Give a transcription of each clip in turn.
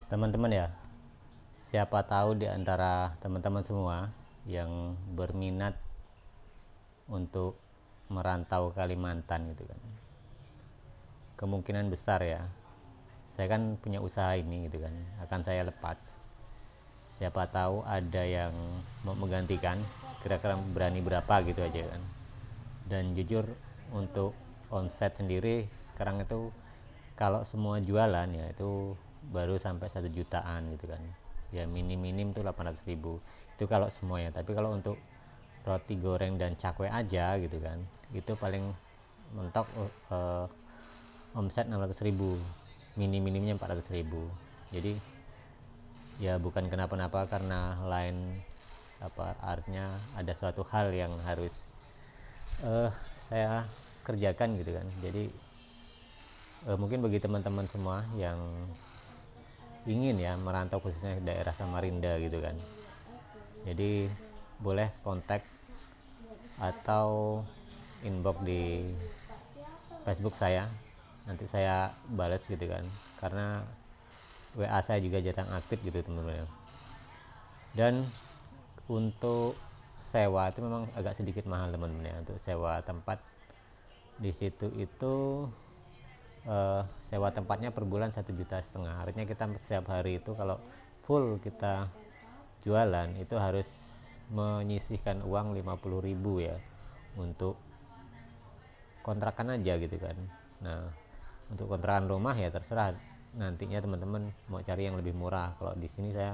Teman-teman ya, siapa tahu di antara teman-teman semua yang berminat untuk merantau Kalimantan gitu kan. Kemungkinan besar ya, saya kan punya usaha ini gitu kan, akan saya lepas. Siapa tahu ada yang mau menggantikan, kira-kira berani berapa gitu aja kan. Dan jujur untuk omset sendiri sekarang itu kalau semua jualan ya itu baru sampai 1 jutaan gitu kan, ya minim-minim tuh 800 ribu itu kalau semuanya. Tapi kalau untuk roti goreng dan cakwe aja gitu kan, itu paling mentok omset 600 ribu, minim-minimnya 400 ribu. Jadi ya bukan kenapa-napa, karena lain apa artinya ada suatu hal yang harus saya kerjakan gitu kan. Jadi mungkin bagi teman-teman semua yang ingin ya merantau khususnya daerah Samarinda gitu kan, jadi boleh kontak atau inbox di Facebook saya, nanti saya balas gitu kan, karena WA saya juga jarang aktif gitu teman-teman. Dan untuk sewa itu memang agak sedikit mahal teman-teman ya, untuk sewa tempat di situ itu sewa tempatnya per bulan 1,5 juta. Artinya kita setiap hari itu kalau full kita jualan itu harus menyisihkan uang 50 ribu ya untuk kontrakan aja gitu kan. Nah untuk kontrakan rumah ya terserah nantinya teman-teman mau cari yang lebih murah. Kalau di sini saya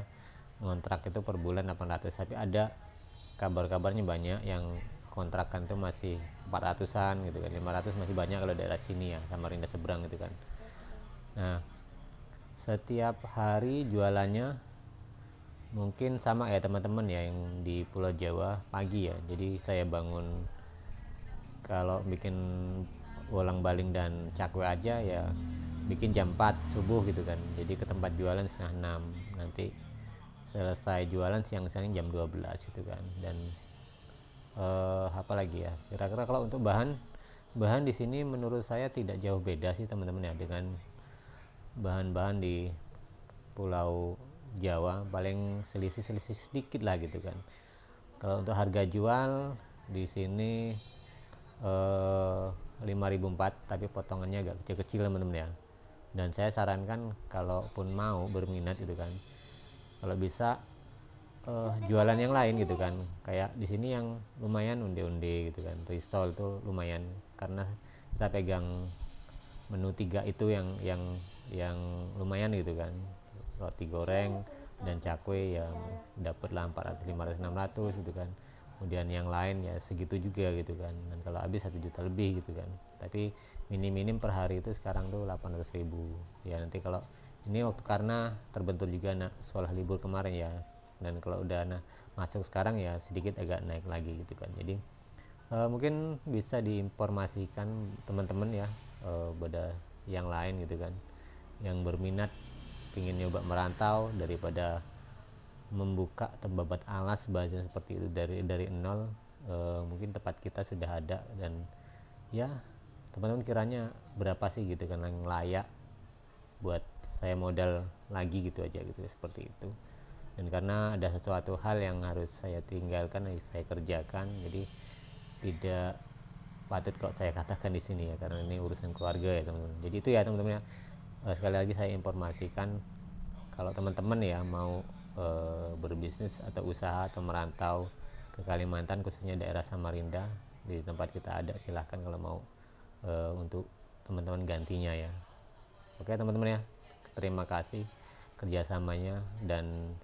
ngontrak itu per bulan 800, tapi ada kabar-kabarnya banyak yang kontrakan tuh masih 400-an gitu kan, 500 masih banyak kalau daerah sini ya, Samarinda seberang gitu kan. Nah setiap hari jualannya mungkin sama ya teman-teman ya yang di Pulau Jawa, pagi ya. Jadi saya bangun, kalau bikin wolang baling dan cakwe aja ya bikin jam 4 subuh gitu kan. Jadi ke tempat jualan setengah 6, nanti selesai jualan siang-siang jam 12 gitu kan. Dan apa lagi ya, kira-kira kalau untuk bahan di sini menurut saya tidak jauh beda sih teman-teman ya dengan bahan-bahan di Pulau Jawa, paling selisih-selisih sedikit lah gitu kan. Kalau untuk harga jual di sini 5.400, tapi potongannya agak kecil-kecil teman-teman ya. Dan saya sarankan kalaupun mau berminat gitu kan, kalau bisa jualan yang lain gitu kan, kayak di sini yang lumayan onde-onde gitu kan, risol tuh lumayan, karena kita pegang menu 3 itu yang lumayan gitu kan. Roti goreng dan cakwe ya dapat lah 400, 500, 600 gitu kan. Kemudian yang lain ya segitu juga gitu kan, dan kalau habis 1 juta lebih gitu kan. Tapi minim-minim per hari itu sekarang tuh 800 ribu ya. Nanti kalau ini waktu karena terbentur juga anak sekolah libur kemarin ya, dan kalau udah masuk sekarang ya sedikit agak naik lagi gitu kan. Jadi mungkin bisa diinformasikan teman-teman ya pada yang lain gitu kan, yang berminat ingin nyoba merantau, daripada membuka tembabat alas bahasa seperti itu dari nol. Mungkin tempat kita sudah ada, dan ya teman-teman kiranya berapa sih gitu kan yang layak buat saya modal lagi gitu aja gitu, seperti itu. Dan karena ada sesuatu hal yang harus saya tinggalkan, harus saya kerjakan, jadi tidak patut kalau saya katakan di sini ya, karena ini urusan keluarga ya teman-teman. Jadi itu ya teman-teman ya. Sekali lagi saya informasikan, kalau teman-teman ya mau berbisnis atau usaha atau merantau ke Kalimantan, khususnya daerah Samarinda, di tempat kita ada, silahkan kalau mau untuk teman-teman gantinya ya. Oke teman-teman ya, terima kasih kerjasamanya, dan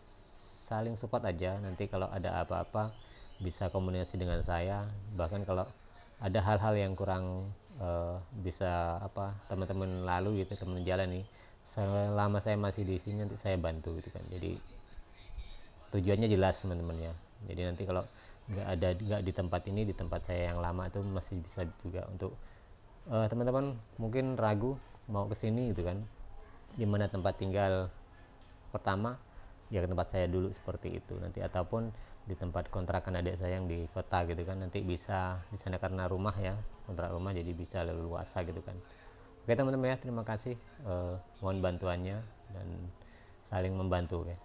saling support aja. Nanti kalau ada apa-apa bisa komunikasi dengan saya. Bahkan kalau ada hal-hal yang kurang bisa apa teman-teman lalu gitu, teman jalan nih, selama saya masih di sini nanti saya bantu gitu kan. Jadi tujuannya jelas teman-teman ya. Jadi nanti kalau nggak di tempat ini, di tempat saya yang lama itu masih bisa juga untuk teman-teman mungkin ragu mau kesini gitu kan, dimana tempat tinggal pertama ya ke tempat saya dulu seperti itu nanti, ataupun di tempat kontrakan adik saya yang di kota gitu kan, nanti bisa di sana karena rumah ya, kontrak rumah, jadi bisa leluasa gitu kan. Oke teman-teman ya, terima kasih, mohon bantuannya, dan saling membantu ya.